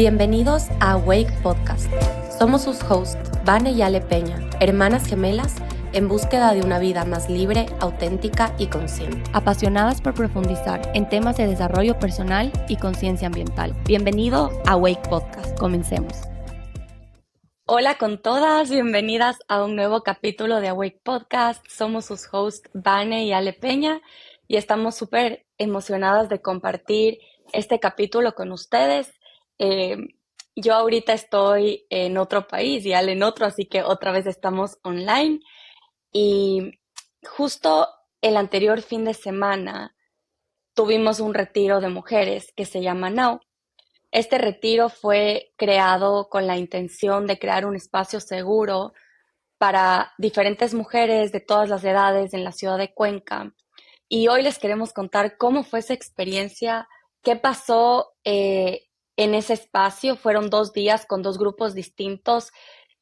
Bienvenidos a Awake Podcast. Somos sus hosts, Vane y Ale Peña, hermanas gemelas en búsqueda de una vida más libre, auténtica y consciente. Apasionadas por profundizar en temas de desarrollo personal y conciencia ambiental. Bienvenido a Awake Podcast. Comencemos. Hola con todas, bienvenidas a un nuevo capítulo de Awake Podcast. Somos sus hosts, Vane y Ale Peña, y estamos súper emocionadas de compartir este capítulo con ustedes. Yo ahorita estoy en otro país y Ale en otro, así que otra vez estamos online. Y justo el anterior fin de semana tuvimos un retiro de mujeres que se llama Now. Este retiro fue creado con la intención de crear un espacio seguro para diferentes mujeres de todas las edades en la ciudad de Cuenca. Y hoy les queremos contar cómo fue esa experiencia, qué pasó en ese espacio. Fueron 2 días con 2 grupos distintos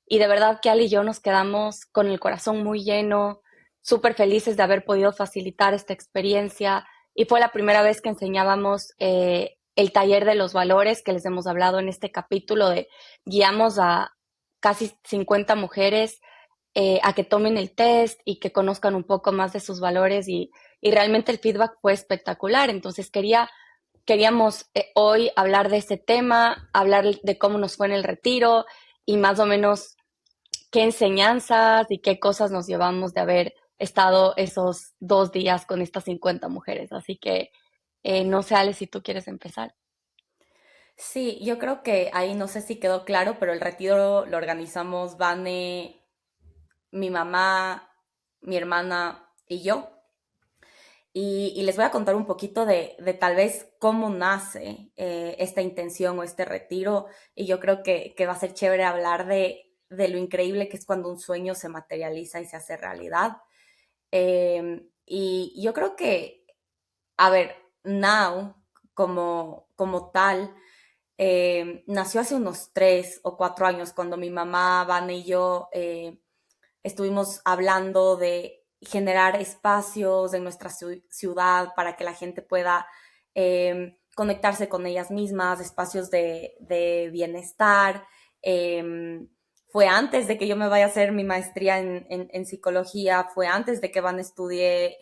y de verdad que Ali y yo nos quedamos con el corazón muy lleno, súper felices de haber podido facilitar esta experiencia. Y fue la primera vez que enseñábamos el taller de los valores que les hemos hablado en este capítulo. Guiamos a casi 50 mujeres a que tomen el test y que conozcan un poco más de sus valores y realmente el feedback fue espectacular. Entonces queríamos hoy hablar de ese tema, hablar de cómo nos fue en el retiro y más o menos qué enseñanzas y qué cosas nos llevamos de haber estado esos 2 días con estas 50 mujeres. Así que no sé, Ale, si tú quieres empezar. Sí, yo creo que ahí no sé si quedó claro, pero el retiro lo organizamos Vane, mi mamá, mi hermana y yo. Y les voy a contar un poquito de tal vez cómo nace esta intención o este retiro. Y yo creo que va a ser chévere hablar de lo increíble que es cuando un sueño se materializa y se hace realidad. Y yo creo que, a ver, Now como tal, nació hace unos 3 o 4 años cuando mi mamá, Vane y yo estuvimos hablando de generar espacios en nuestra ciudad para que la gente pueda conectarse con ellas mismas, espacios de bienestar. Fue antes de que yo me vaya a hacer mi maestría en psicología, fue antes de que Van estudie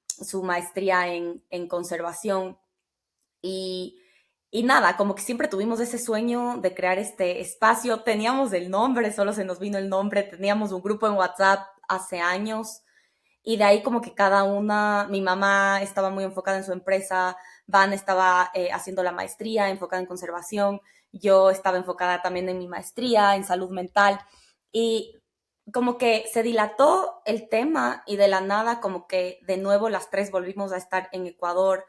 su maestría en conservación. Y, y nada, como que siempre tuvimos ese sueño de crear este espacio. Teníamos el nombre, solo se nos vino el nombre. Teníamos un grupo en WhatsApp hace años. Y de ahí como que cada una, mi mamá estaba muy enfocada en su empresa, Van estaba haciendo la maestría, enfocada en conservación. Yo estaba enfocada también en mi maestría, en salud mental. Y como que se dilató el tema y de la nada como que de nuevo las tres volvimos a estar en Ecuador.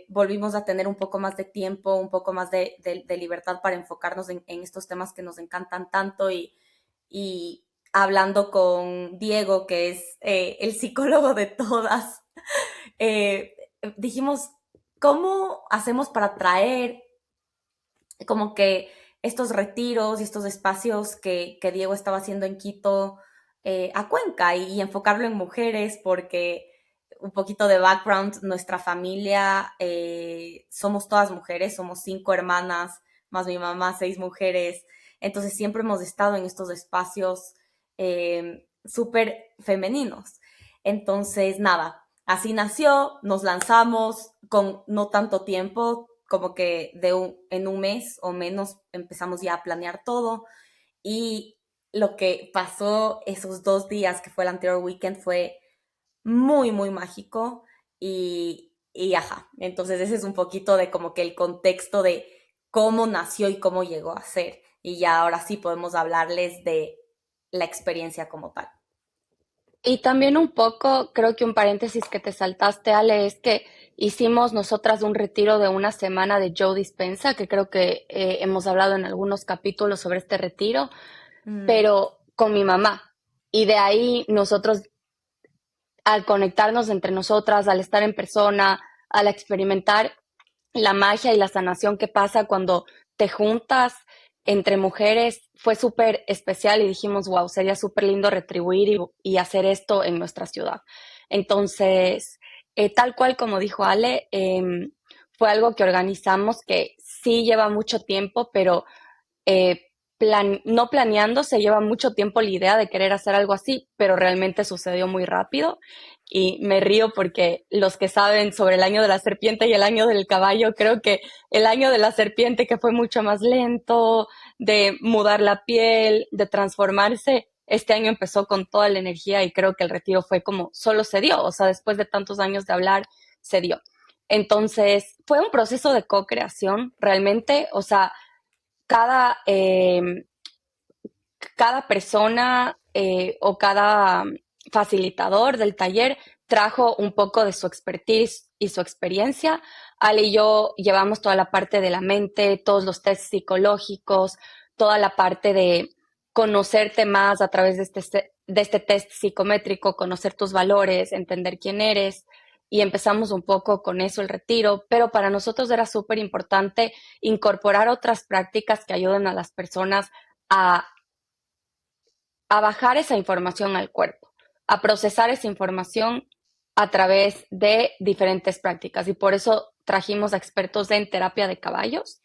Volvimos a tener un poco más de tiempo, un poco más de libertad para enfocarnos en estos temas que nos encantan tanto y hablando con Diego, que es el psicólogo de todas, eh, dijimos, ¿cómo hacemos para traer como que estos retiros y estos espacios que Diego estaba haciendo en Quito a Cuenca y enfocarlo en mujeres? Porque un poquito de background, nuestra familia, somos todas mujeres, somos 5 hermanas, más mi mamá, 6 mujeres. Entonces siempre hemos estado en estos espacios súper femeninos. Entonces, nada, así nació, nos lanzamos con no tanto tiempo, como que en un mes o menos empezamos ya a planear todo. Y lo que pasó esos 2 días, que fue el anterior weekend, fue muy, muy mágico y ajá. Entonces ese es un poquito de como que el contexto de cómo nació y cómo llegó a ser. Y ya ahora sí podemos hablarles de la experiencia como tal. Y también un poco, creo que un paréntesis que te saltaste, Ale, es que hicimos nosotras un retiro de una semana de Joe Dispensa, que creo que hemos hablado en algunos capítulos sobre este retiro, Mm. pero con mi mamá. Y de ahí nosotros, al conectarnos entre nosotras, al estar en persona, al experimentar la magia y la sanación que pasa cuando te juntas entre mujeres, fue súper especial y dijimos, wow, sería súper lindo retribuir y hacer esto en nuestra ciudad. Entonces, tal cual como dijo Ale, fue algo que organizamos que sí lleva mucho tiempo, pero no planeando se lleva mucho tiempo la idea de querer hacer algo así, pero realmente sucedió muy rápido. Y me río porque los que saben sobre el año de la serpiente y el año del caballo, creo que el año de la serpiente, que fue mucho más lento, de mudar la piel, de transformarse, este año empezó con toda la energía y creo que el retiro fue como solo se dio, o sea, después de tantos años de hablar, se dio. Entonces, fue un proceso de co-creación realmente, o sea, cada, cada persona o cada facilitador del taller trajo un poco de su expertise y su experiencia. Ale y yo llevamos toda la parte de la mente, todos los tests psicológicos, toda la parte de conocerte más a través de este test psicométrico, conocer tus valores, entender quién eres. Y empezamos un poco con eso el retiro, pero para nosotros era súper importante incorporar otras prácticas que ayuden a las personas a bajar esa información al cuerpo, a procesar esa información a través de diferentes prácticas. Y por eso trajimos a expertos en terapia de caballos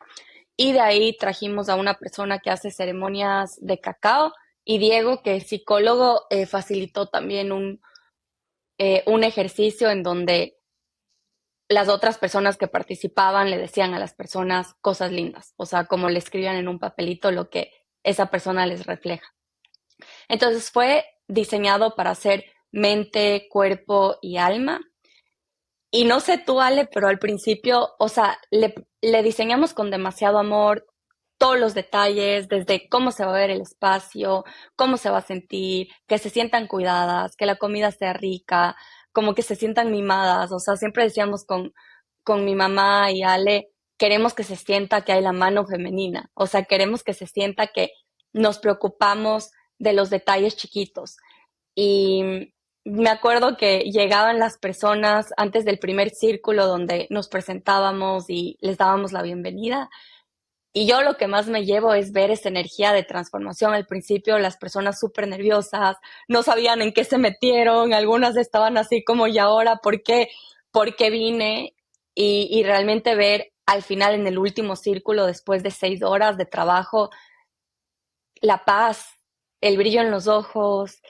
y de ahí trajimos a una persona que hace ceremonias de cacao y Diego, que es psicólogo, facilitó también un ejercicio en donde las otras personas que participaban le decían a las personas cosas lindas, o sea, como le escribían en un papelito lo que esa persona les refleja. Entonces fue diseñado para hacer mente, cuerpo y alma. Y no sé tú, Ale, pero al principio, o sea, le diseñamos con demasiado amor todos los detalles, desde cómo se va a ver el espacio, cómo se va a sentir, que se sientan cuidadas, que la comida sea rica, como que se sientan mimadas. O sea, siempre decíamos con mi mamá y Ale, queremos que se sienta que hay la mano femenina. O sea, queremos que se sienta que nos preocupamos de los detalles chiquitos. Y me acuerdo que llegaban las personas antes del primer círculo donde nos presentábamos y les dábamos la bienvenida. Y yo lo que más me llevo es ver esa energía de transformación. Al principio las personas súper nerviosas, no sabían en qué se metieron, algunas estaban así como, ¿y ahora por qué vine? Y realmente ver al final en el último círculo, después de 6 horas de trabajo, la paz, el brillo en los ojos,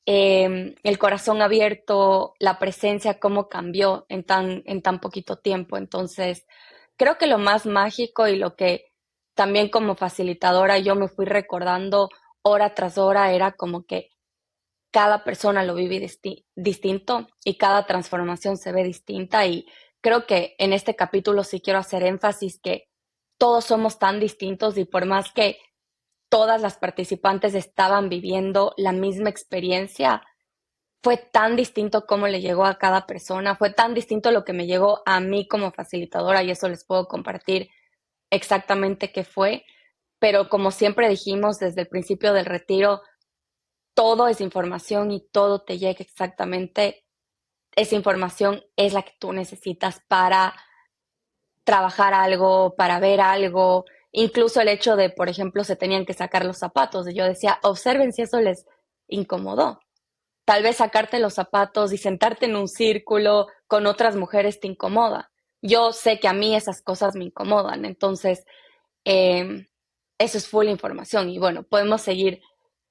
el corazón abierto, la presencia, cómo cambió en tan poquito tiempo. Entonces, creo que lo más mágico y lo que también como facilitadora yo me fui recordando hora tras hora era como que cada persona lo vive distinto y cada transformación se ve distinta y creo que en este capítulo sí quiero hacer énfasis que todos somos tan distintos y por más que todas las participantes estaban viviendo la misma experiencia, fue tan distinto cómo le llegó a cada persona, fue tan distinto lo que me llegó a mí como facilitadora y eso les puedo compartir exactamente qué fue, pero como siempre dijimos desde el principio del retiro, todo es información y todo te llega exactamente, esa información es la que tú necesitas para trabajar algo, para ver algo, incluso el hecho de, por ejemplo, se tenían que sacar los zapatos, y yo decía, observen si eso les incomodó. Tal vez sacarte los zapatos y sentarte en un círculo con otras mujeres te incomoda. Yo sé que a mí esas cosas me incomodan, entonces eso es full información y bueno, podemos seguir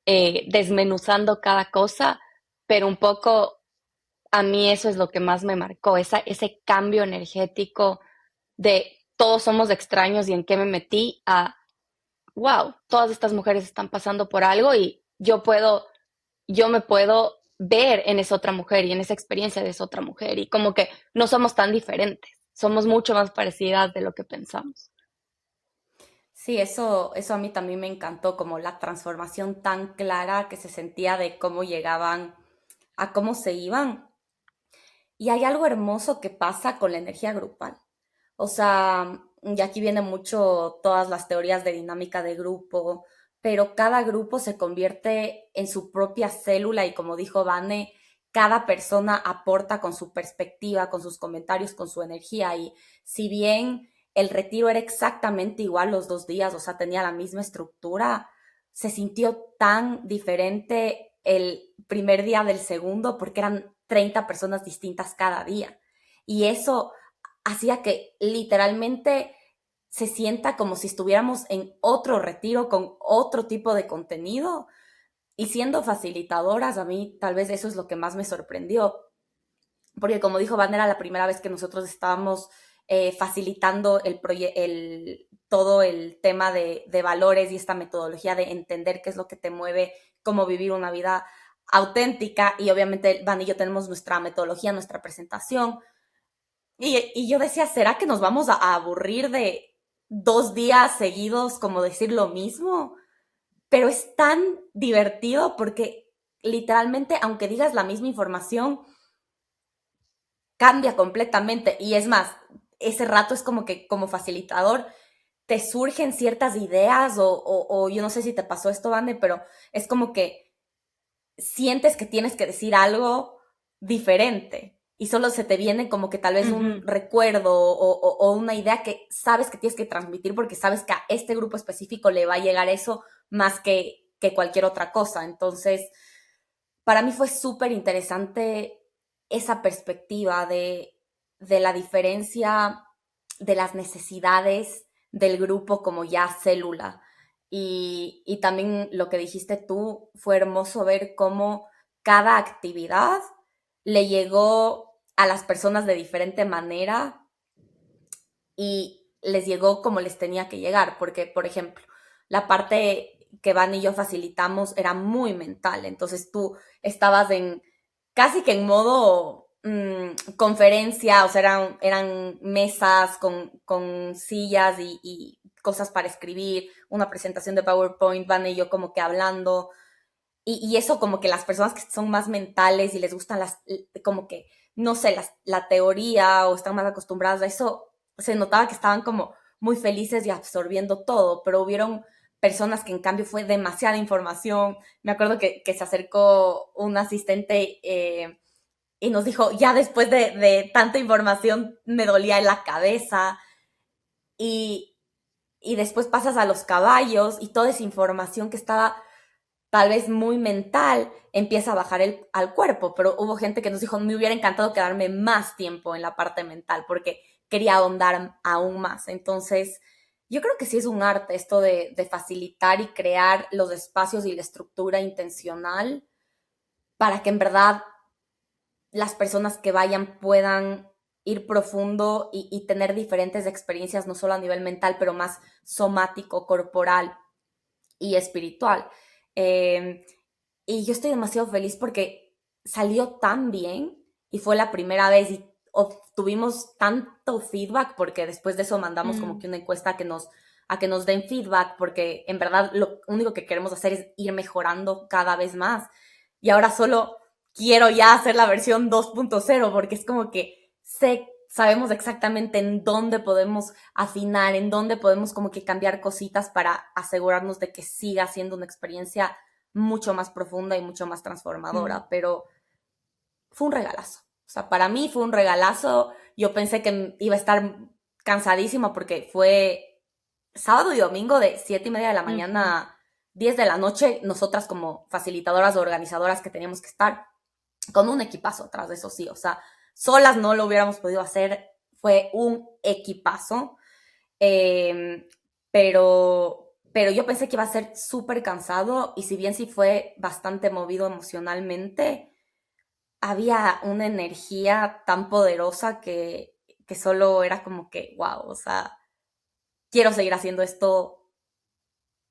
desmenuzando cada cosa, pero un poco a mí eso es lo que más me marcó, ese cambio energético de todos somos extraños y en qué me metí a, wow, todas estas mujeres están pasando por algo y yo me puedo ver en esa otra mujer y en esa experiencia de esa otra mujer y como que no somos tan diferentes, somos mucho más parecidas de lo que pensamos. Sí, eso a mí también me encantó, como la transformación tan clara que se sentía de cómo llegaban a cómo se iban. Y hay algo hermoso que pasa con la energía grupal. O sea, y aquí viene mucho todas las teorías de dinámica de grupo, pero cada grupo se convierte en su propia célula y como dijo Vane, cada persona aporta con su perspectiva, con sus comentarios, con su energía. Y si bien el retiro era exactamente igual los 2 días, o sea, tenía la misma estructura, se sintió tan diferente el primer día del segundo porque eran 30 personas distintas cada día. Y eso hacía que literalmente se sienta como si estuviéramos en otro retiro con otro tipo de contenido. Y siendo facilitadoras, a mí tal vez eso es lo que más me sorprendió, porque como dijo Van, era la primera vez que nosotros estábamos facilitando todo el tema de valores y esta metodología de entender qué es lo que te mueve, cómo vivir una vida auténtica. Y obviamente Van y yo tenemos nuestra metodología, nuestra presentación. Y yo decía, ¿será que nos vamos a aburrir de 2 días seguidos como decir lo mismo? Pero es tan divertido porque literalmente, aunque digas la misma información, cambia completamente. Y es más, ese rato es como que como facilitador te surgen ciertas ideas o yo no sé si te pasó esto, Vane, pero es como que sientes que tienes que decir algo diferente y solo se te viene como que tal vez un recuerdo o una idea que sabes que tienes que transmitir porque sabes que a este grupo específico le va a llegar eso más que cualquier otra cosa. Entonces, para mí fue súper interesante esa perspectiva de la diferencia de las necesidades del grupo como ya célula. Y también lo que dijiste tú, fue hermoso ver cómo cada actividad le llegó a las personas de diferente manera y les llegó como les tenía que llegar, porque, por ejemplo, la parte que Van y yo facilitamos era muy mental, entonces tú estabas casi que en modo conferencia, o sea, eran mesas con sillas y cosas para escribir, una presentación de PowerPoint, Van y yo como que hablando, y eso como que las personas que son más mentales y les gustan como que, no sé, la teoría o están más acostumbradas a eso, se notaba que estaban como muy felices y absorbiendo todo, pero hubieron personas que en cambio fue demasiada información. Me acuerdo que se acercó un asistente y nos dijo, ya después de tanta información me dolía la cabeza y, y después pasas a los caballos y toda esa información que estaba tal vez muy mental, empieza a bajar al cuerpo, pero hubo gente que nos dijo, me hubiera encantado quedarme más tiempo en la parte mental porque quería ahondar aún más. Entonces, yo creo que sí es un arte esto de facilitar y crear los espacios y la estructura intencional para que en verdad las personas que vayan puedan ir profundo y tener diferentes experiencias, no solo a nivel mental, pero más somático, corporal y espiritual. Eh, y yo estoy demasiado feliz porque salió tan bien y fue la primera vez y obtuvimos tanto feedback porque después de eso mandamos como que una encuesta a que nos den feedback porque en verdad lo único que queremos hacer es ir mejorando cada vez más. Y ahora solo quiero ya hacer la versión 2.0 porque es como que sabemos exactamente en dónde podemos afinar, en dónde podemos como que cambiar cositas para asegurarnos de que siga siendo una experiencia mucho más profunda y mucho más transformadora, pero fue un regalazo. O sea, para mí fue un regalazo. Yo pensé que iba a estar cansadísima porque fue sábado y domingo de 7:30 de la mañana a 10 de la noche, nosotras como facilitadoras o organizadoras que teníamos que estar con un equipazo atrás de eso, sí. O sea, solas no lo hubiéramos podido hacer. Fue un equipazo. Eh, pero yo pensé que iba a ser súper cansado y si bien sí fue bastante movido emocionalmente, había una energía tan poderosa que solo era como que, wow, o sea, quiero seguir haciendo esto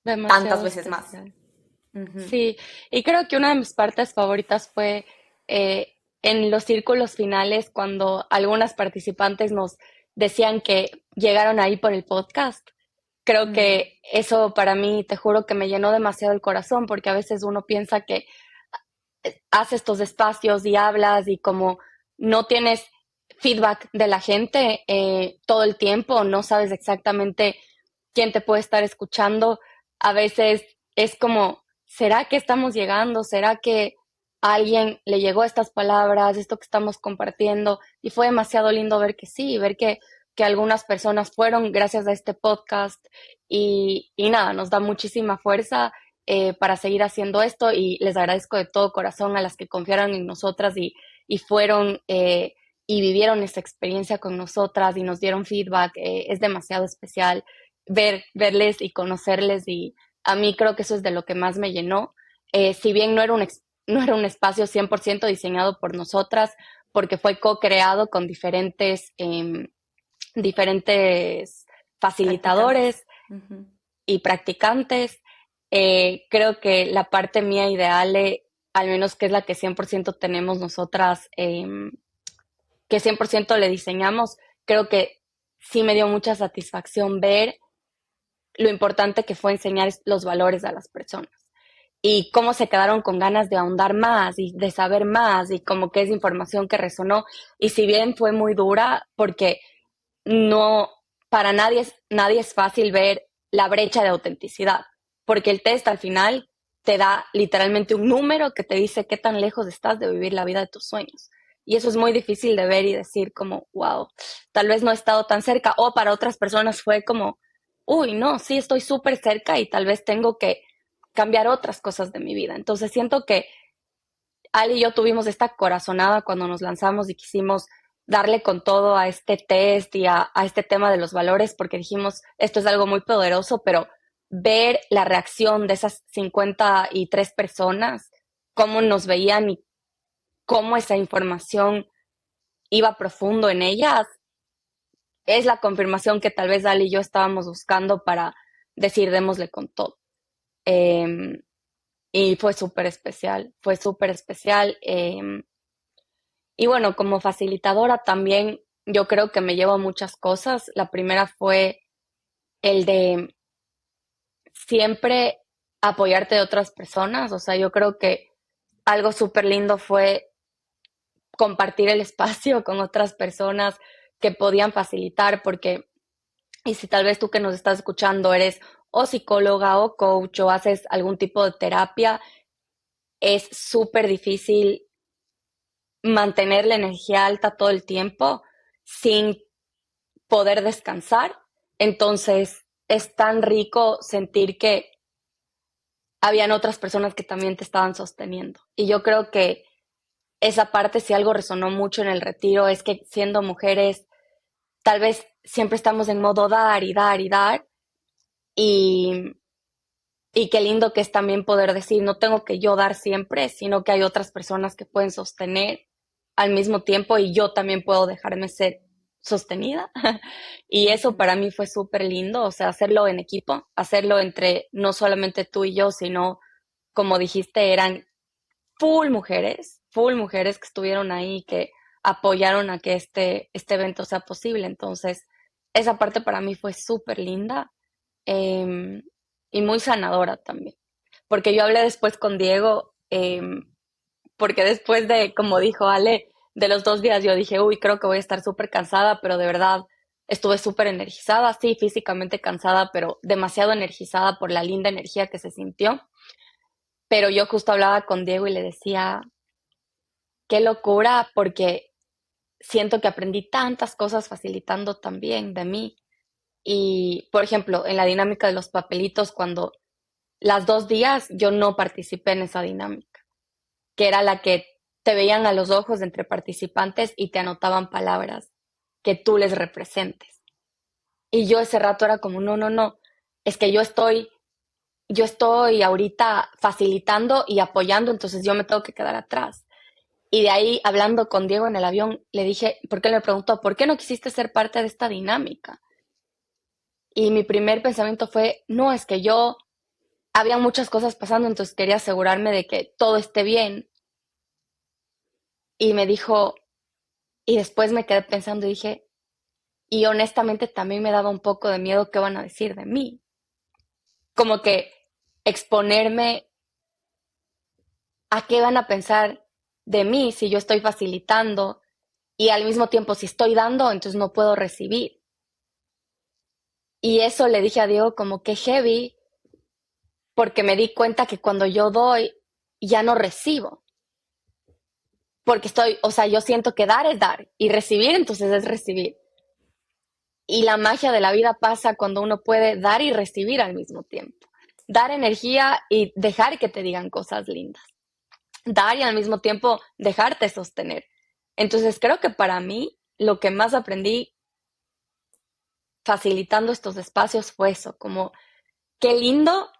tantas Demasiado veces más. especial. Ujú. Sí, y creo que una de mis partes favoritas fue en los círculos finales cuando algunas participantes nos decían que llegaron ahí por el podcast. Creo Mm, que eso para mí, te juro que me llenó demasiado el corazón porque a veces uno piensa que haces estos espacios y hablas y como no tienes feedback de la gente todo el tiempo, no sabes exactamente quién te puede estar escuchando, a veces es como, ¿será que estamos llegando? ¿Será que a alguien le llegó estas palabras, esto que estamos compartiendo? Y fue demasiado lindo ver que sí, ver que algunas personas fueron gracias a este podcast y nada, nos da muchísima fuerza para seguir haciendo esto y les agradezco de todo corazón a las que confiaron en nosotras y fueron y vivieron esa experiencia con nosotras y nos dieron feedback. Es demasiado especial verles y conocerles, y a mí creo que eso es de lo que más me llenó. Si bien no era un espacio 100% diseñado por nosotras, porque fue co-creado con diferentes Practicantes. facilitadores Ujú. y practicantes. Creo que la parte mía ideal, al menos que es la que 100% tenemos nosotras, que 100% le diseñamos, creo que sí me dio mucha satisfacción ver lo importante que fue enseñar los valores a las personas y cómo se quedaron con ganas de ahondar más y de saber más, y como que es información que resonó. Y si bien fue muy dura, porque no, para nadie es fácil ver la brecha de autenticidad, porque el test al final te da literalmente un número que te dice qué tan lejos estás de vivir la vida de tus sueños. Y eso es muy difícil de ver y decir como, wow, tal vez no he estado tan cerca. O para otras personas fue como, uy, no, sí estoy súper cerca y tal vez tengo que cambiar otras cosas de mi vida. Entonces siento que Ali y yo tuvimos esta corazonada cuando nos lanzamos y quisimos darle con todo a este test y a este tema de los valores, porque dijimos, esto es algo muy poderoso, pero ver la reacción de esas 53 personas, cómo nos veían y cómo esa información iba profundo en ellas, es la confirmación que tal vez Ali y yo estábamos buscando para decir, démosle con todo. Eh, y fue súper especial, fue súper especial. Y bueno, como facilitadora también yo creo que me llevo muchas cosas. La primera fue el de siempre apoyarte de otras personas. O sea, yo creo que algo súper lindo fue compartir el espacio con otras personas que podían facilitar, porque, y si tal vez tú que nos estás escuchando eres o psicóloga o coach o haces algún tipo de terapia, es súper difícil mantener la energía alta todo el tiempo sin poder descansar. Entonces es tan rico sentir que habían otras personas que también te estaban sosteniendo. Y yo creo que esa parte, si algo resonó mucho en el retiro, es que siendo mujeres, tal vez siempre estamos en modo dar y dar y dar. Y, y qué lindo que es también poder decir, no tengo que yo dar siempre, sino que hay otras personas que pueden sostener al mismo tiempo y yo también puedo dejarme ser sostenida. Y eso Ujú. para mí fue súper lindo, o sea, hacerlo en equipo, hacerlo entre no solamente tú y yo, sino, como dijiste, eran full mujeres que estuvieron ahí, que apoyaron a que este evento sea posible. Entonces, esa parte para mí fue súper linda, eh, y muy sanadora también. Porque yo hablé después con Diego, porque después de, como dijo Ale, de los 2 días yo dije, uy, creo que voy a estar súper cansada, pero de verdad estuve súper energizada, sí, físicamente cansada, pero demasiado energizada por la linda energía que se sintió. Pero yo justo hablaba con Diego y le decía, qué locura, porque siento que aprendí tantas cosas facilitando también de mí. Y, por ejemplo, en la dinámica de los papelitos, cuando las 2 días yo no participé en esa dinámica, que era la que te veían a los ojos entre participantes y te anotaban palabras que tú les representes. Y yo ese rato era como, no, no, no, es que yo estoy ahorita facilitando y apoyando, entonces yo me tengo que quedar atrás. Y de ahí, hablando con Diego en el avión, le dije, porque él me preguntó, ¿por qué no quisiste ser parte de esta dinámica? Y mi primer pensamiento fue, no, es que yo, había muchas cosas pasando, entonces quería asegurarme de que todo esté bien. Y me dijo, y después me quedé pensando y dije, y honestamente también me daba un poco de miedo qué van a decir de mí. Como que exponerme a qué van a pensar de mí si yo estoy facilitando y al mismo tiempo si estoy dando, entonces no puedo recibir. Y eso le dije a Diego como que heavy, porque me di cuenta que cuando yo doy, ya no recibo. Porque estoy, o sea, yo siento que dar es dar y recibir entonces es recibir. Y la magia de la vida pasa cuando uno puede dar y recibir al mismo tiempo. Dar energía y dejar que te digan cosas lindas. Dar y al mismo tiempo dejarte sostener. Entonces creo que para mí lo que más aprendí facilitando estos espacios fue eso, como qué lindo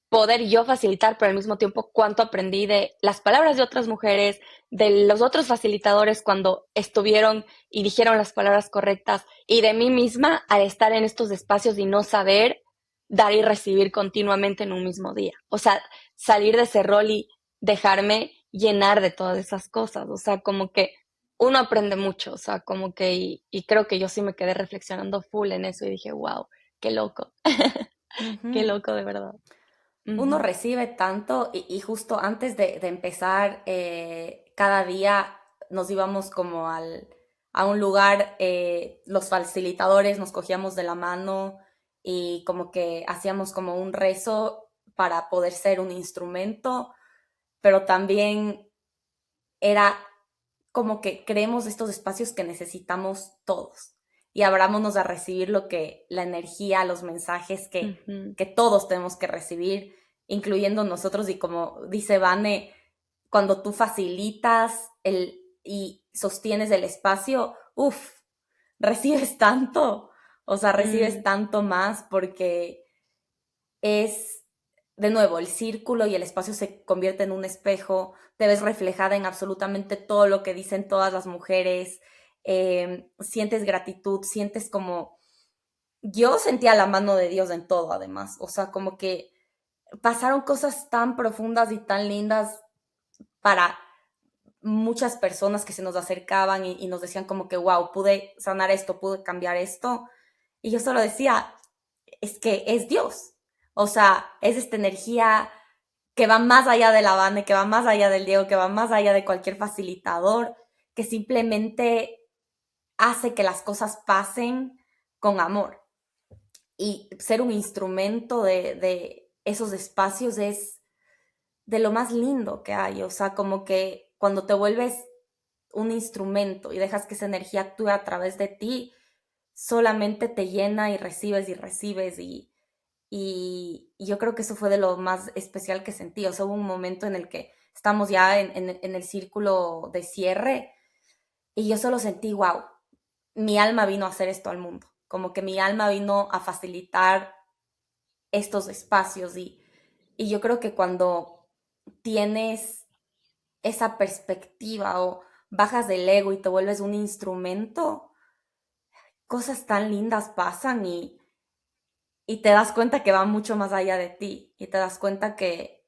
poder yo facilitar, pero al mismo tiempo cuánto aprendí de las palabras de otras mujeres, de los otros facilitadores cuando estuvieron y dijeron las palabras correctas, y de mí misma al estar en estos espacios y no saber dar y recibir continuamente en un mismo día. O sea, salir de ese rol y dejarme llenar de todas esas cosas. O sea, como que uno aprende mucho, o sea, como que, y creo que yo sí me quedé reflexionando full en eso y dije, wow, qué loco, qué Ujú. loco de verdad. Uno Ujú. recibe tanto y justo antes de empezar, cada día nos íbamos como a un lugar, los facilitadores nos cogíamos de la mano y como que hacíamos como un rezo para poder ser un instrumento, pero también era como que creemos estos espacios que necesitamos todos y abrámonos a recibir lo que la energía, los mensajes Ujú, que todos tenemos que recibir, incluyendo nosotros. Y como dice Vane, cuando tú facilitas y sostienes el espacio, uff, recibes tanto, o sea, recibes mm, tanto más porque es, de nuevo, el círculo y el espacio se convierte en un espejo, te ves reflejada en absolutamente todo lo que dicen todas las mujeres, sientes gratitud, sientes como... Yo sentía la mano de Dios en todo, además, o sea, como que pasaron cosas tan profundas y tan lindas para muchas personas que se nos acercaban y nos decían como que, wow, pude sanar esto, pude cambiar esto. Y yo solo decía, es que es Dios. O sea, es esta energía que va más allá de la Vane, que va más allá del Diego, que va más allá de cualquier facilitador, que simplemente hace que las cosas pasen con amor. Y ser un instrumento de esos espacios es de lo más lindo que hay. O sea, como que cuando te vuelves un instrumento y dejas que esa energía actúe a través de ti, solamente te llena y recibes y yo creo que eso fue de lo más especial que sentí. O sea, hubo un momento en el que estamos ya en el círculo de cierre y yo solo sentí, wow, mi alma vino a hacer esto al mundo, como que mi alma vino a facilitar estos espacios y yo creo que cuando tienes esa perspectiva o bajas del ego y te vuelves un instrumento, cosas tan lindas pasan y te das cuenta que va mucho más allá de ti y te das cuenta que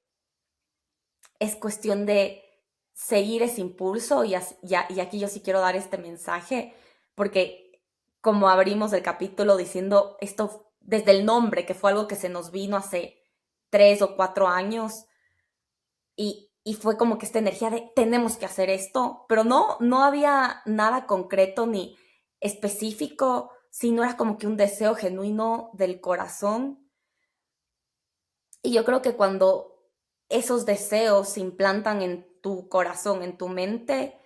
es cuestión de seguir ese impulso y aquí yo sí quiero dar este mensaje porque como abrimos el capítulo diciendo esto desde el nombre, que fue algo que se nos vino hace 3 o 4 años y fue como que esta energía de tenemos que hacer esto, pero no había nada concreto ni específico, sino era como que un deseo genuino del corazón. Y yo creo que cuando esos deseos se implantan en tu corazón, en tu mente,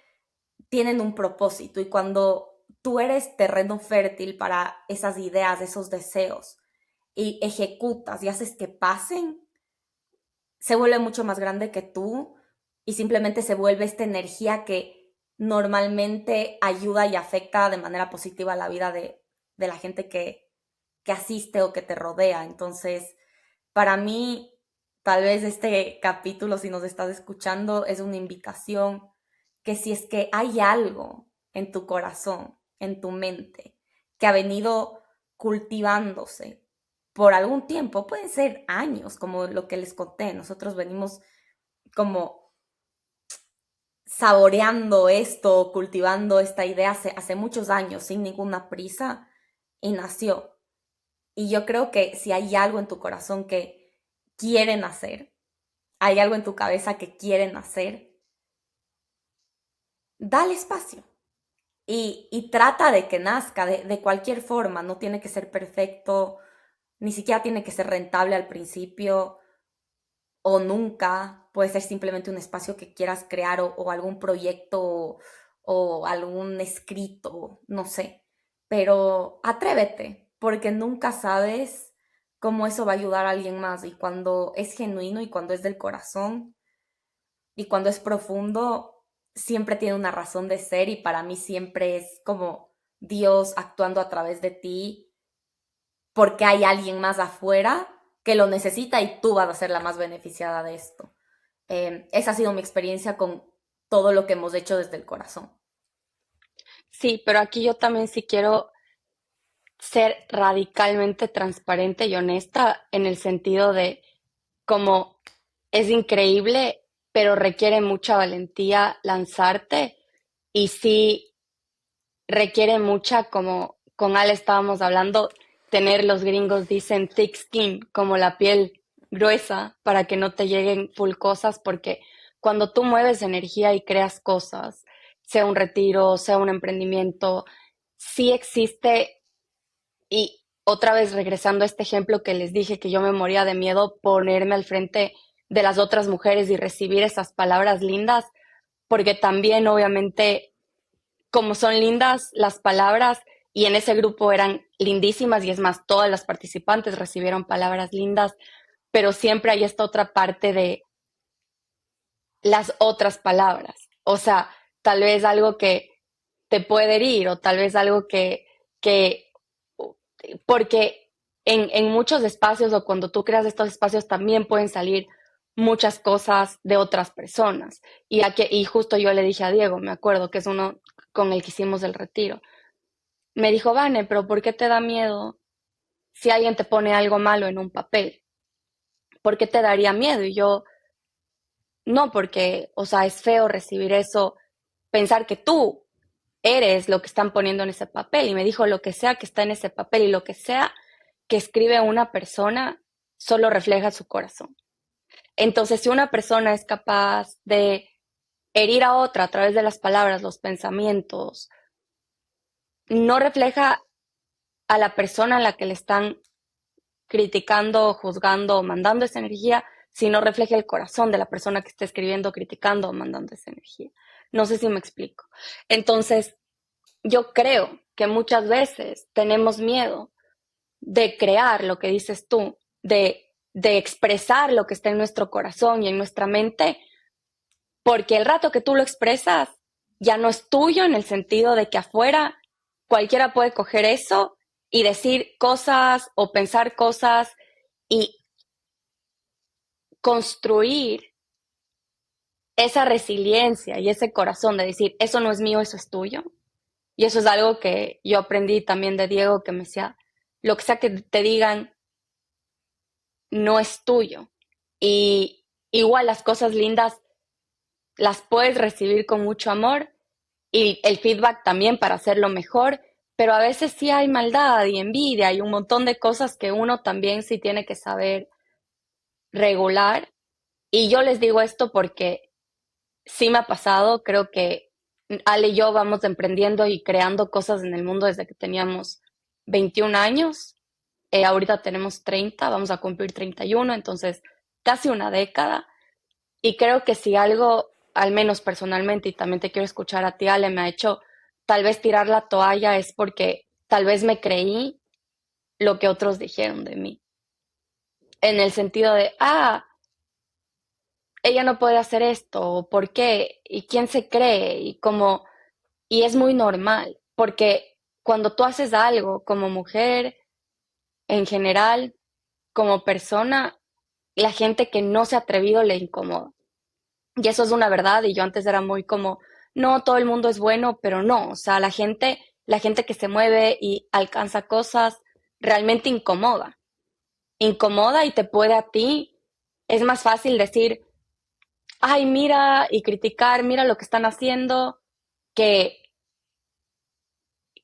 tienen un propósito. Y cuando tú eres terreno fértil para esas ideas, esos deseos, y ejecutas y haces que pasen, se vuelve mucho más grande que tú y simplemente se vuelve esta energía que normalmente ayuda y afecta de manera positiva la vida de la gente que asiste o que te rodea. Entonces, para mí, tal vez este capítulo, si nos estás escuchando, es una invitación que si es que hay algo en tu corazón, en tu mente, que ha venido cultivándose por algún tiempo, pueden ser años, como lo que les conté, nosotros venimos como saboreando esto, cultivando esta idea hace muchos años, sin ninguna prisa, y nació. Y yo creo que si hay algo en tu corazón que quieren hacer, hay algo en tu cabeza que quieren hacer, dale espacio y trata de que nazca de cualquier forma, no tiene que ser perfecto, ni siquiera tiene que ser rentable al principio o nunca, puede ser simplemente un espacio que quieras crear o algún proyecto o algún escrito, no sé, pero atrévete, porque nunca sabes cómo eso va a ayudar a alguien más y cuando es genuino y cuando es del corazón y cuando es profundo, siempre tiene una razón de ser y para mí siempre es como Dios actuando a través de ti porque hay alguien más afuera que lo necesita y tú vas a ser la más beneficiada de esto. Esa ha sido mi experiencia con todo lo que hemos hecho desde el corazón. Sí, pero aquí yo también sí quiero ser radicalmente transparente y honesta en el sentido de como es increíble, pero requiere mucha valentía lanzarte y sí requiere mucha, como con Ale estábamos hablando, tener, los gringos dicen thick skin, como la piel gruesa para que no te lleguen full cosas, porque cuando tú mueves energía y creas cosas, sea un retiro, sea un emprendimiento, sí existe. Y otra vez regresando a este ejemplo que les dije que yo me moría de miedo ponerme al frente de las otras mujeres y recibir esas palabras lindas, porque también obviamente como son lindas las palabras y en ese grupo eran lindísimas y es más, todas las participantes recibieron palabras lindas, pero siempre hay esta otra parte de las otras palabras, o sea, tal vez algo que te puede herir o tal vez algo que porque en muchos espacios o cuando tú creas estos espacios también pueden salir muchas cosas de otras personas. Y justo yo le dije a Diego, me acuerdo que es uno con el que hicimos el retiro, me dijo, Vane, pero ¿por qué te da miedo si alguien te pone algo malo en un papel? ¿Por qué te daría miedo? Y yo, no, porque, o sea, es feo recibir eso, pensar que tú eres lo que están poniendo en ese papel. Y me dijo, lo que sea que está en ese papel y lo que sea que escribe una persona, solo refleja su corazón. Entonces, si una persona es capaz de herir a otra a través de las palabras, los pensamientos, no refleja a la persona a la que le están criticando, juzgando o mandando esa energía, sino refleja el corazón de la persona que está escribiendo, criticando o mandando esa energía. No sé si me explico. Entonces, yo creo que muchas veces tenemos miedo de crear lo que dices tú, de expresar lo que está en nuestro corazón y en nuestra mente, porque el rato que tú lo expresas ya no es tuyo en el sentido de que afuera cualquiera puede coger eso y decir cosas o pensar cosas y construir esa resiliencia y ese corazón de decir, eso no es mío, eso es tuyo. Y eso es algo que yo aprendí también de Diego, que me decía, lo que sea que te digan, no es tuyo. Y igual las cosas lindas las puedes recibir con mucho amor y el feedback también para hacerlo mejor, pero a veces sí hay maldad y envidia y un montón de cosas que uno también sí tiene que saber regular. Y yo les digo esto porque sí me ha pasado, creo que Ale y yo vamos emprendiendo y creando cosas en el mundo desde que teníamos 21 años. Ahorita tenemos 30, vamos a cumplir 31, entonces casi una década. Y creo que si algo, al menos personalmente, y también te quiero escuchar a ti, Ale, me ha hecho tal vez tirar la toalla es porque tal vez me creí lo que otros dijeron de mí. En el sentido de, ella no puede hacer esto, o por qué, y quién se cree, y como, y es muy normal, porque cuando tú haces algo como mujer, en general, como persona, la gente que no se ha atrevido le incomoda. Y eso es una verdad, y yo antes era muy como, no, todo el mundo es bueno, pero no, o sea, la gente que se mueve y alcanza cosas, realmente incomoda. Incomoda y te puede a ti. Es más fácil decir, ay, mira, y criticar, mira lo que están haciendo, que,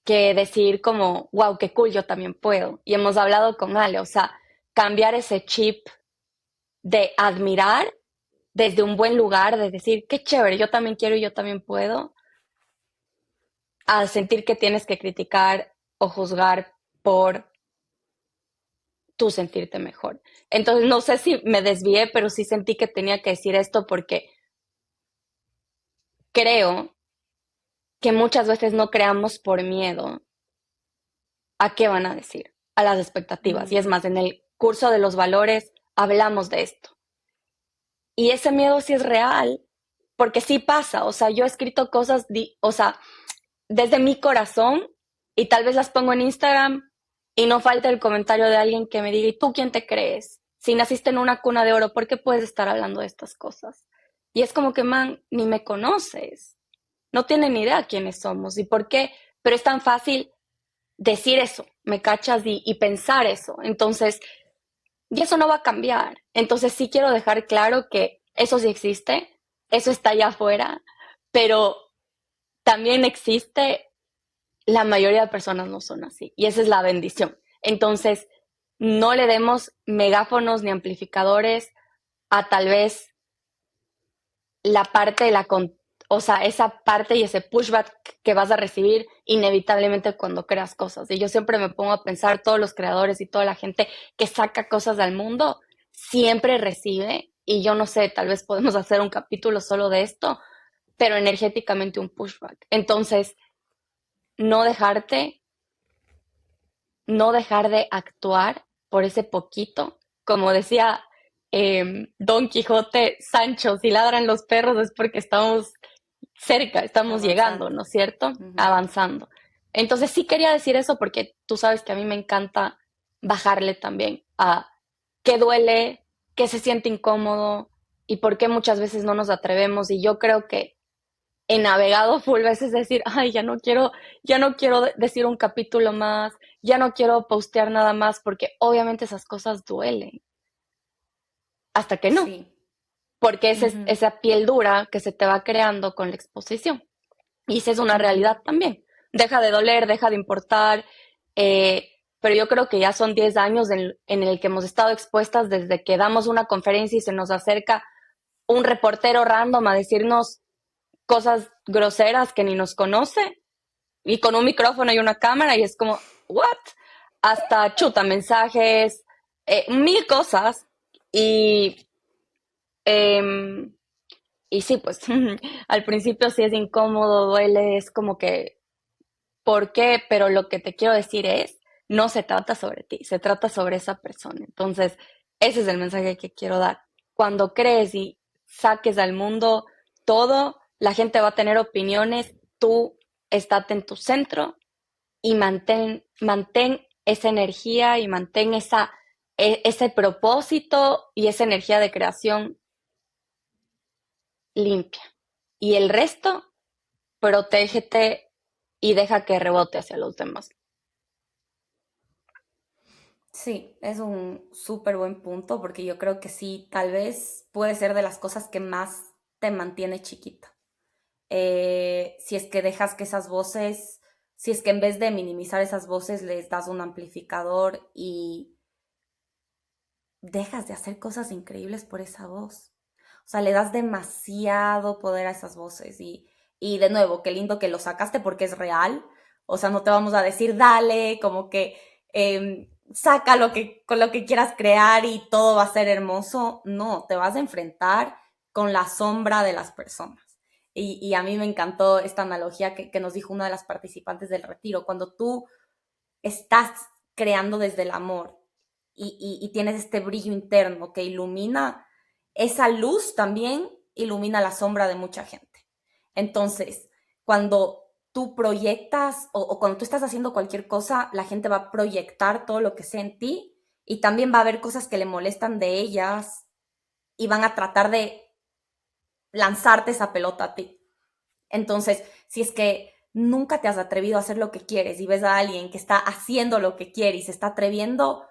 que decir como, wow, qué cool, yo también puedo. Y hemos hablado con Ale, o sea, cambiar ese chip de admirar desde un buen lugar, de decir, qué chévere, yo también quiero y yo también puedo, a sentir que tienes que criticar o juzgar por tú sentirte mejor. Entonces, no sé si me desvié, pero sí sentí que tenía que decir esto porque creo que muchas veces no creamos por miedo a qué van a decir, a las expectativas. Y es Mm, más, en el curso de los valores hablamos de esto. Y ese miedo sí es real, porque sí pasa, o sea, yo he escrito cosas, o sea, desde mi corazón y tal vez las pongo en Instagram y no falta el comentario de alguien que me diga, ¿y tú quién te crees? Si naciste en una cuna de oro, ¿por qué puedes estar hablando de estas cosas? Y es como que, man, ni me conoces, no tienen ni idea quiénes somos y por qué, pero es tan fácil decir eso, me cachas y pensar eso. Entonces, y eso no va a cambiar. Entonces sí quiero dejar claro que eso sí existe, eso está allá afuera, pero también existe, la mayoría de personas no son así. Y esa es la bendición. Entonces, no le demos megáfonos ni amplificadores a tal vez la parte de o sea, esa parte y ese pushback que vas a recibir inevitablemente cuando creas cosas. Y yo siempre me pongo a pensar, todos los creadores y toda la gente que saca cosas al mundo, siempre recibe, y yo no sé, tal vez podemos hacer un capítulo solo de esto, pero energéticamente un pushback. Entonces, no dejarte, no dejar de actuar por ese poquito, como decía Don Quijote, Sancho, si ladran los perros es porque estamos cerca, estamos llegando, Avanzando. ¿no es cierto? Ujú. Avanzando. Entonces sí quería decir eso porque tú sabes que a mí me encanta bajarle también a qué duele, qué se siente incómodo y por qué muchas veces no nos atrevemos. Y yo creo que he navegado full veces decir, ay, ya no quiero decir un capítulo más, ya no quiero postear nada más porque obviamente esas cosas duelen hasta que no, Sí. porque esa es Ujú, esa piel dura que se te va creando con la exposición. Y esa es una ujú. realidad también. Deja de doler, deja de importar, pero yo creo que ya son 10 años en el que hemos estado expuestas desde que damos una conferencia y se nos acerca un reportero random a decirnos cosas groseras que ni nos conoce y con un micrófono y una cámara y es como, ¿what? Hasta chuta mensajes, mil cosas y, em, y sí, pues al principio sí es incómodo, duele, es como que por qué, pero lo que te quiero decir es, no se trata sobre ti, se trata sobre esa persona. Entonces, ese es el mensaje que quiero dar. Cuando crees y saques al mundo todo, la gente va a tener opiniones, tú estate en tu centro y mantén esa energía y mantén ese propósito y esa energía de creación limpia. Y el resto, protégete y deja que rebote hacia los demás. Sí, es un súper buen punto porque yo creo que sí, tal vez puede ser de las cosas que más te mantiene chiquita. Si es que dejas que esas voces, si es que en vez de minimizar esas voces les das un amplificador y dejas de hacer cosas increíbles por esa voz. O sea, le das demasiado poder a esas voces y de nuevo, qué lindo que lo sacaste porque es real. O sea, no te vamos a decir, dale, como que saca con lo que quieras crear y todo va a ser hermoso. No, te vas a enfrentar con la sombra de las personas. Y a mí me encantó esta analogía que nos dijo una de las participantes del retiro. Cuando tú estás creando desde el amor y tienes este brillo interno que ilumina, esa luz también ilumina la sombra de mucha gente. Entonces, cuando tú proyectas o cuando tú estás haciendo cualquier cosa, la gente va a proyectar todo lo que sea en ti y también va a haber cosas que le molestan de ellas y van a tratar de lanzarte esa pelota a ti. Entonces, si es que nunca te has atrevido a hacer lo que quieres y ves a alguien que está haciendo lo que quiere y se está atreviendo,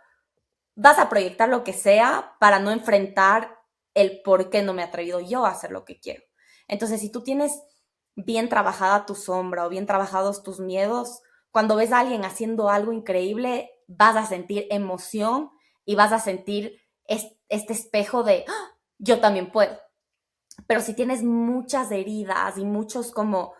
vas a proyectar lo que sea para no enfrentar el por qué no me he atrevido yo a hacer lo que quiero. Entonces, si tú tienes bien trabajada tu sombra o bien trabajados tus miedos, cuando ves a alguien haciendo algo increíble, vas a sentir emoción y vas a sentir este espejo de ¡ah! Yo también puedo. Pero si tienes muchas heridas y muchos como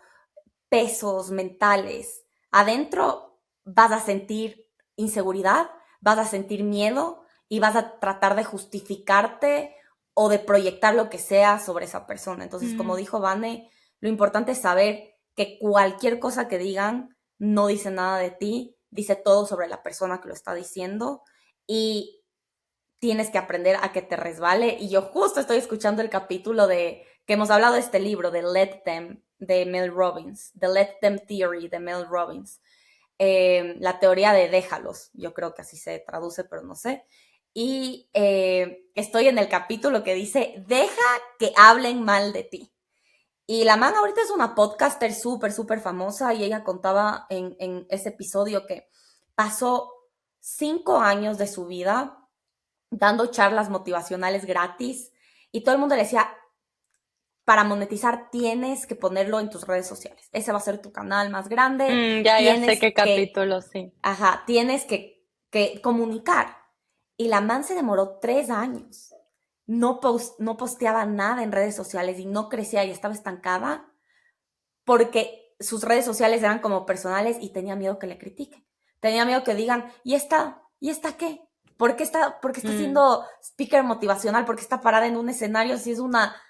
pesos mentales adentro, vas a sentir inseguridad, vas a sentir miedo y vas a tratar de justificarte o de proyectar lo que sea sobre esa persona. Entonces, como Mm. dijo Vane, lo importante es saber que cualquier cosa que digan no dice nada de ti, dice todo sobre la persona que lo está diciendo y tienes que aprender a que te resbale. Y yo justo estoy escuchando el capítulo de que hemos hablado de este libro, de Let Them, de Mel Robbins, The Let Them Theory, de Mel Robbins. La teoría de déjalos, yo creo que así se traduce, pero no sé. Y estoy en el capítulo que dice, deja que hablen mal de ti. Y la man ahorita es una podcaster súper, súper famosa y ella contaba en ese episodio que pasó 5 años de su vida dando charlas motivacionales gratis y todo el mundo le decía, para monetizar tienes que ponerlo en tus redes sociales. Ese va a ser tu canal más grande. Ya sé Tienes qué que, capítulo, sí. tienes que comunicar. Y la man se demoró 3 años. No posteaba nada en redes sociales y no crecía y estaba estancada porque sus redes sociales eran como personales y tenía miedo que le critiquen. Tenía miedo que digan, ¿y esta qué? ¿Por qué está siendo speaker motivacional? ¿Por qué está parada en un escenario si es una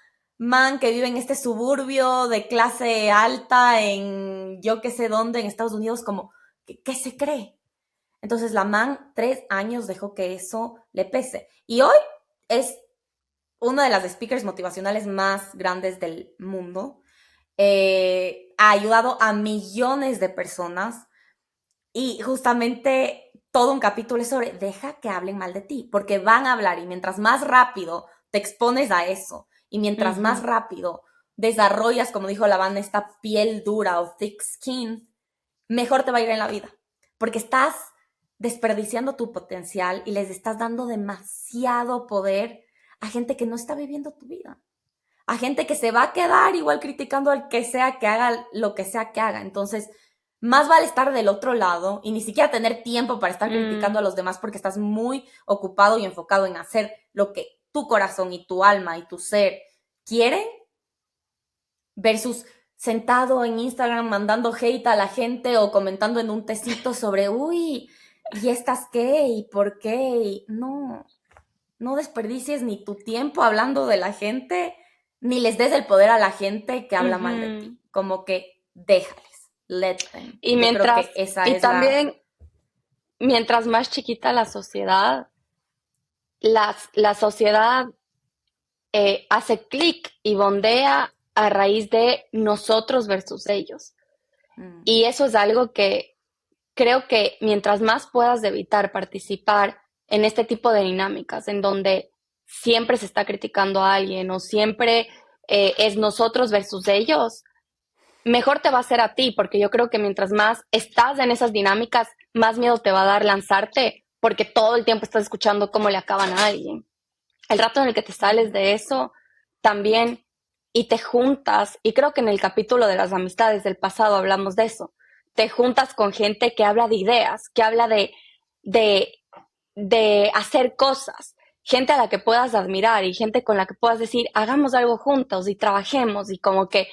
man que vive en este suburbio de clase alta en yo qué sé dónde, en Estados Unidos? Como, ¿qué se cree? Entonces la man 3 años dejó que eso le pese. Y hoy es una de las speakers motivacionales más grandes del mundo. Ha ayudado a millones de personas y justamente todo un capítulo es sobre deja que hablen mal de ti, porque van a hablar y mientras más rápido te expones a eso y mientras más rápido desarrollas, como dijo la banda, esta piel dura o thick skin, mejor te va a ir en la vida, porque estás desperdiciando tu potencial y les estás dando demasiado poder a gente que no está viviendo tu vida, a gente que se va a quedar igual criticando al que sea que haga lo que sea que haga. Entonces, más vale estar del otro lado y ni siquiera tener tiempo para estar criticando a los demás porque estás muy ocupado y enfocado en hacer lo que tu corazón y tu alma y tu ser quieren versus sentado en Instagram mandando hate a la gente o comentando en un tecito sobre, uy, ¿y estas qué? ¿Y por qué? Y no desperdicies ni tu tiempo hablando de la gente, ni les des el poder a la gente que habla mal de ti. Como que déjales, let them. Y Yo creo que esa es también, mientras más chiquita la sociedad, la sociedad hace clic y bondea a raíz de nosotros versus ellos. Y eso es algo que creo que mientras más puedas evitar participar en este tipo de dinámicas, en donde siempre se está criticando a alguien o siempre es nosotros versus ellos, mejor te va a hacer a ti, porque yo creo que mientras más estás en esas dinámicas, más miedo te va a dar lanzarte, porque todo el tiempo estás escuchando cómo le acaban a alguien. El rato en el que te sales de eso también y te juntas, y creo que en el capítulo de las amistades del pasado hablamos de eso, te juntas con gente que habla de ideas, que habla de hacer cosas, gente a la que puedas admirar y gente con la que puedas decir, hagamos algo juntos y trabajemos y como que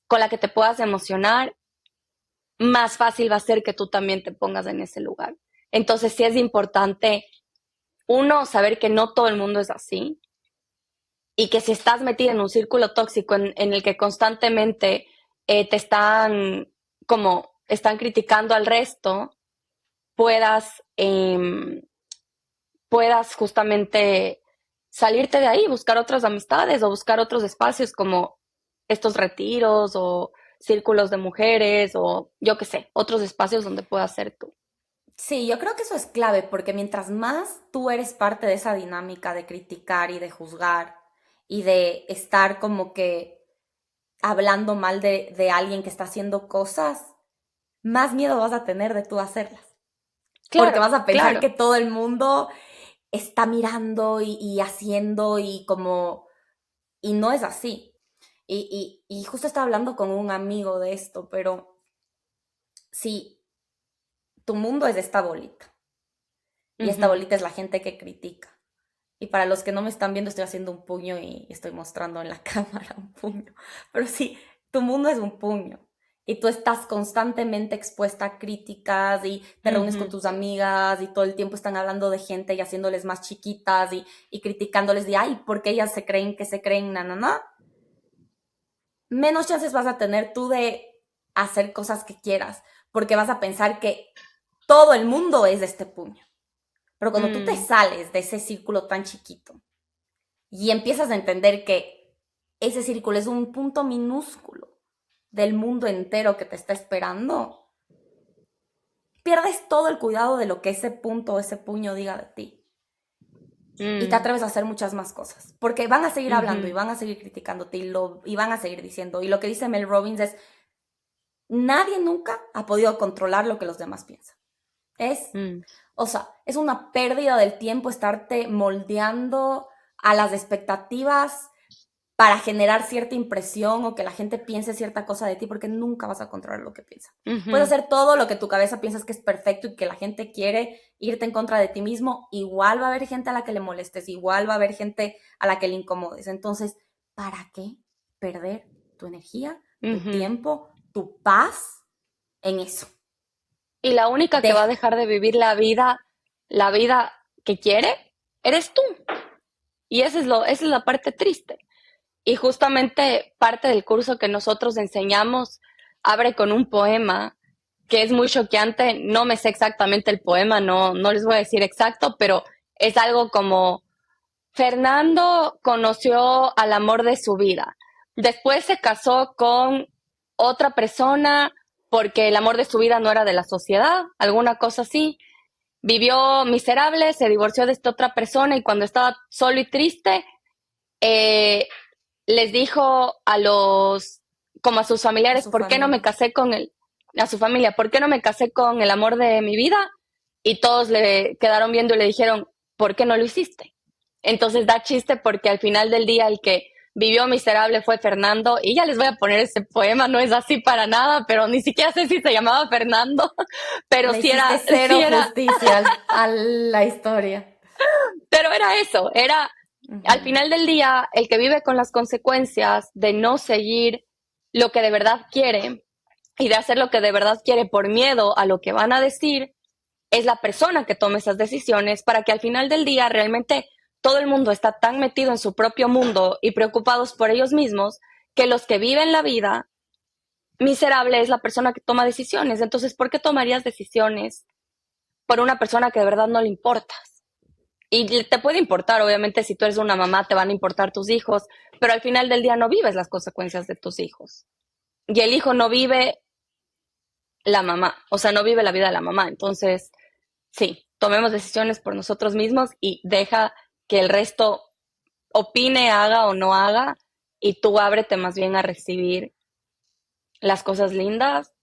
con la que te puedas emocionar, más fácil va a ser que tú también te pongas en ese lugar. Entonces sí es importante, uno, saber que no todo el mundo es así y que si estás metida en un círculo tóxico en el que constantemente te están criticando al resto, puedas justamente salirte de ahí, buscar otras amistades o buscar otros espacios como estos retiros o círculos de mujeres o yo qué sé, otros espacios donde puedas ser tú. Sí, yo creo que eso es clave, porque mientras más tú eres parte de esa dinámica de criticar y de juzgar y de estar como que hablando mal de alguien que está haciendo cosas, más miedo vas a tener de tú hacerlas. Porque vas a pensar que todo el mundo está mirando y haciendo y como... Y no es así. Y justo estaba hablando con un amigo de esto, pero sí, tu mundo es esta bolita. Y esta bolita es la gente que critica. Y para los que no me están viendo, estoy haciendo un puño y estoy mostrando en la cámara un puño. Pero sí, tu mundo es un puño. Y tú estás constantemente expuesta a críticas y te reúnes con tus amigas y todo el tiempo están hablando de gente y haciéndoles más chiquitas y criticándoles de, ay, ¿por qué ellas se creen que se creen? Menos chances vas a tener tú de hacer cosas que quieras, porque vas a pensar que todo el mundo es de este puño. Pero cuando tú te sales de ese círculo tan chiquito y empiezas a entender que ese círculo es un punto minúsculo del mundo entero que te está esperando, pierdes todo el cuidado de lo que ese punto o ese puño diga de ti. Y te Mm, atreves a hacer muchas más cosas. Porque van a seguir hablando y ujú, van a seguir criticándote y van a seguir diciendo. Y lo que dice Mel Robbins es, nadie nunca ha podido controlar lo que los demás piensan. mm, O sea, es una pérdida del tiempo estarte moldeando a las expectativas para generar cierta impresión o que la gente piense cierta cosa de ti, porque nunca vas a controlar lo que piensa. Puedes ujú. hacer todo lo que tu cabeza piensas que es perfecto y que la gente quiere irte en contra de ti mismo, igual va a haber gente a la que le molestes, igual va a haber gente a la que le incomodes. Entonces, ¿para qué perder tu energía, tu Ujú. tiempo, tu paz en eso? Y la única que va a Deja. dejar de vivir la vida que quiere, eres tú. Y esa es la parte triste. Y justamente parte del curso que nosotros enseñamos abre con un poema que es muy choqueante. No me sé exactamente el poema, no les voy a decir exacto, pero es algo como Fernando conoció al amor de su vida. Después se casó con otra persona porque el amor de su vida no era de la sociedad, alguna cosa así. Vivió miserable, se divorció de esta otra persona y cuando estaba solo y triste, eh, les dijo como a sus A familiares, su ¿por qué no me familia. casé a su familia, ¿por qué no me casé con el amor de mi vida? Y todos le quedaron viendo y le dijeron, ¿por qué no lo hiciste? Entonces da chiste porque al final del día el que vivió miserable fue Fernando y ya les voy a poner ese poema, no es así para nada, pero ni siquiera sé si se llamaba Fernando, pero Le hiciste cero sí era, justicia a la historia. pero era eso, era al Ujú, final del día el que vive con las consecuencias de no seguir lo que de verdad quiere y de hacer lo que de verdad quiere por miedo a lo que van a decir, es la persona que toma esas decisiones para que al final del día realmente todo el mundo está tan metido en su propio mundo y preocupados por ellos mismos que los que viven la vida miserable es la persona que toma decisiones. Entonces, ¿por qué tomarías decisiones por una persona que de verdad no le importas? Y te puede importar, obviamente, si tú eres una mamá, te van a importar tus hijos, pero al final del día no vives las consecuencias de tus hijos. Y el hijo no vive la mamá, o sea, no vive la vida de la mamá. Entonces, sí, tomemos decisiones por nosotros mismos y deja que el resto opine, haga o no haga, y tú ábrete más bien a recibir las cosas lindas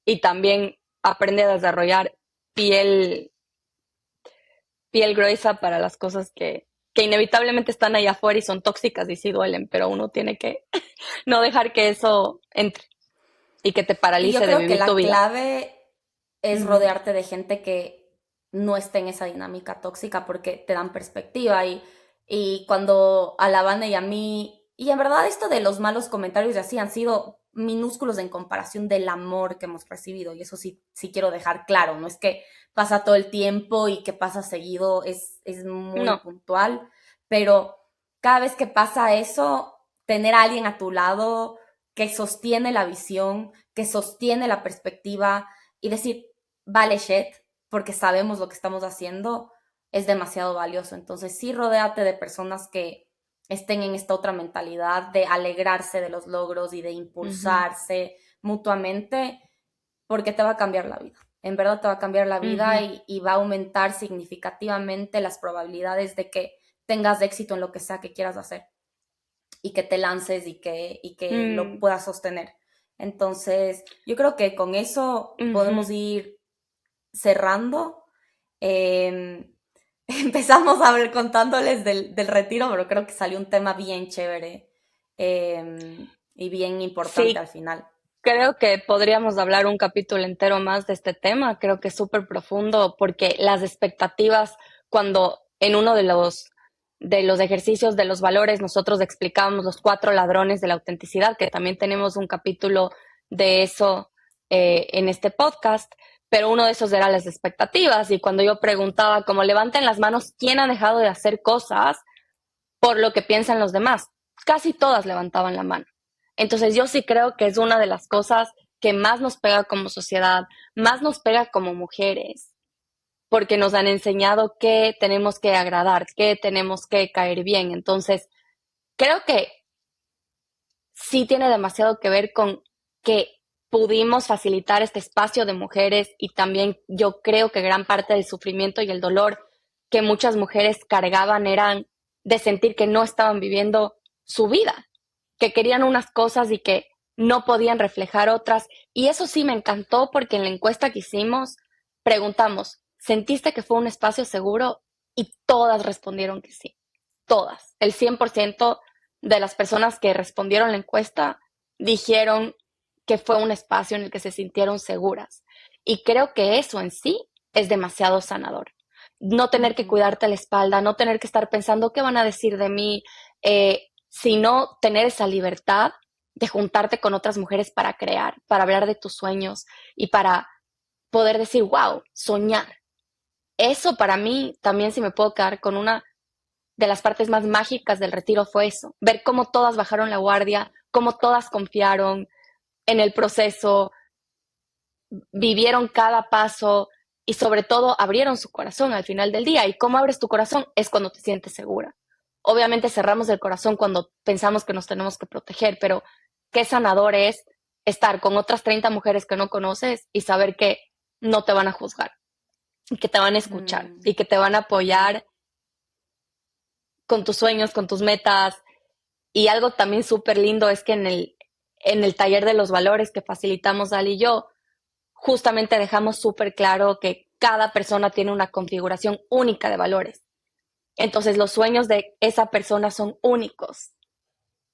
y también aprende a desarrollar piel, piel gruesa para las cosas que inevitablemente están ahí afuera y son tóxicas y sí duelen, pero uno tiene que no dejar que eso entre y que te Y yo paralice de creo que vivir tu la vida. clave es Ujú. rodearte de gente que no esté en esa dinámica tóxica porque te dan perspectiva y cuando a la Vane y a mí, y en verdad esto de los malos comentarios y así han sido minúsculos en comparación del amor que hemos recibido y eso sí, sí quiero dejar claro, no es que pasa todo el tiempo y que pasa seguido, es muy No. puntual, pero cada vez que pasa eso, tener a alguien a tu lado que sostiene la visión, que sostiene la perspectiva y decir, vale shit, porque sabemos lo que estamos haciendo, es demasiado valioso. Entonces sí, rodéate de personas que estén en esta otra mentalidad de alegrarse de los logros y de Ujú, impulsarse mutuamente, porque te va a cambiar la vida. En verdad te va a cambiar la vida ujú, y va a aumentar significativamente las probabilidades de que tengas éxito en lo que sea que quieras hacer y que te lances y que lo mm, puedas sostener. Entonces, yo creo que con eso podemos ujú. ir cerrando. Eh, empezamos a ver contándoles del retiro, pero creo que salió un tema bien chévere y bien importante al Sí, final. creo que podríamos hablar un capítulo entero más de este tema. Creo que es súper profundo porque las expectativas, cuando en uno de los ejercicios de los valores nosotros explicábamos los cuatro ladrones de la autenticidad, que también tenemos un capítulo de eso en este podcast, pero uno de esos era las expectativas. Y cuando yo preguntaba, como levanten las manos, ¿quién ha dejado de hacer cosas por lo que piensan los demás? Casi todas levantaban la mano. Entonces yo sí creo que es una de las cosas que más nos pega como sociedad, más nos pega como mujeres, porque nos han enseñado que tenemos que agradar, que tenemos que caer bien. Entonces, creo que sí tiene demasiado que ver con que pudimos facilitar este espacio de mujeres y también yo creo que gran parte del sufrimiento y el dolor que muchas mujeres cargaban eran de sentir que no estaban viviendo su vida, que querían unas cosas y que no podían reflejar otras. Y eso sí me encantó porque en la encuesta que hicimos preguntamos, ¿sentiste que fue un espacio seguro? Y todas respondieron que sí, todas. El 100% de las personas que respondieron la encuesta dijeron que fue un espacio en el que se sintieron seguras. Y creo que eso en sí es demasiado sanador. No tener que Ujú. cuidarte la espalda, no tener que estar pensando qué van a decir de mí, sino tener esa libertad de juntarte con otras mujeres para crear, para hablar de tus sueños y para poder decir, wow, soñar. Eso para mí también, si me puedo quedar con una de las partes más mágicas del retiro, fue eso, ver cómo todas bajaron la guardia, cómo todas confiaron en el proceso, vivieron cada paso y sobre todo abrieron su corazón al final del día. Y cómo abres tu corazón es cuando te sientes segura. Obviamente cerramos el corazón cuando pensamos que nos tenemos que proteger, pero qué sanador es estar con otras 30 mujeres que no conoces y saber que no te van a juzgar y que te van a escuchar Mm, y que te van a ujú. apoyar con tus sueños, con tus metas. Y algo también súper lindo es que en el taller de los valores que facilitamos Ali y yo, justamente dejamos súper claro que cada persona tiene una configuración única de valores. Entonces los sueños de esa persona son únicos.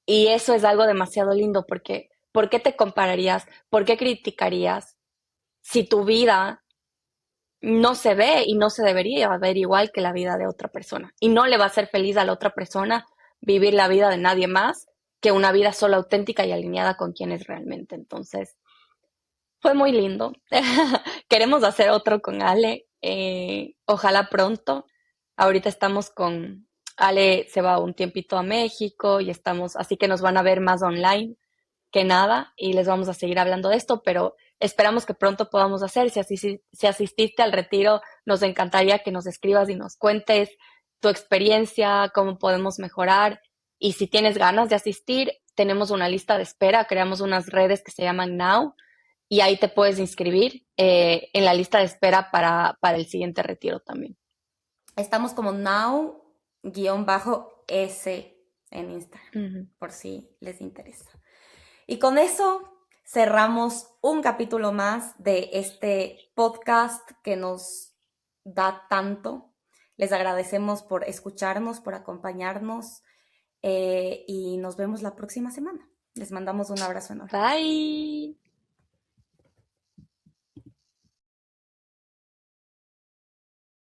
Y eso es algo demasiado lindo porque ¿por qué te compararías? ¿Por qué criticarías si tu vida no se ve y no se debería ver igual que la vida de otra persona? Y no le va a ser feliz a la otra persona vivir la vida de nadie más que una vida solo auténtica y alineada con quien es realmente. Entonces, fue muy lindo. Queremos hacer otro con Ale. Ojalá pronto. Ahorita estamos con Ale, se va un tiempito a México y estamos, así que nos van a ver más online que nada y les vamos a seguir hablando de esto, pero esperamos que pronto podamos hacer. Si asististe al retiro, nos encantaría que nos escribas y nos cuentes tu experiencia, cómo podemos mejorar. Y si tienes ganas de asistir, tenemos una lista de espera, creamos unas redes que se llaman Now y ahí te puedes inscribir en la lista de espera para el siguiente retiro también. Estamos como now-s en Instagram, Ujú. por si les interesa. Y con eso cerramos un capítulo más de este podcast que nos da tanto. Les agradecemos por escucharnos, por acompañarnos y nos vemos la próxima semana. Les mandamos un abrazo enorme. Bye.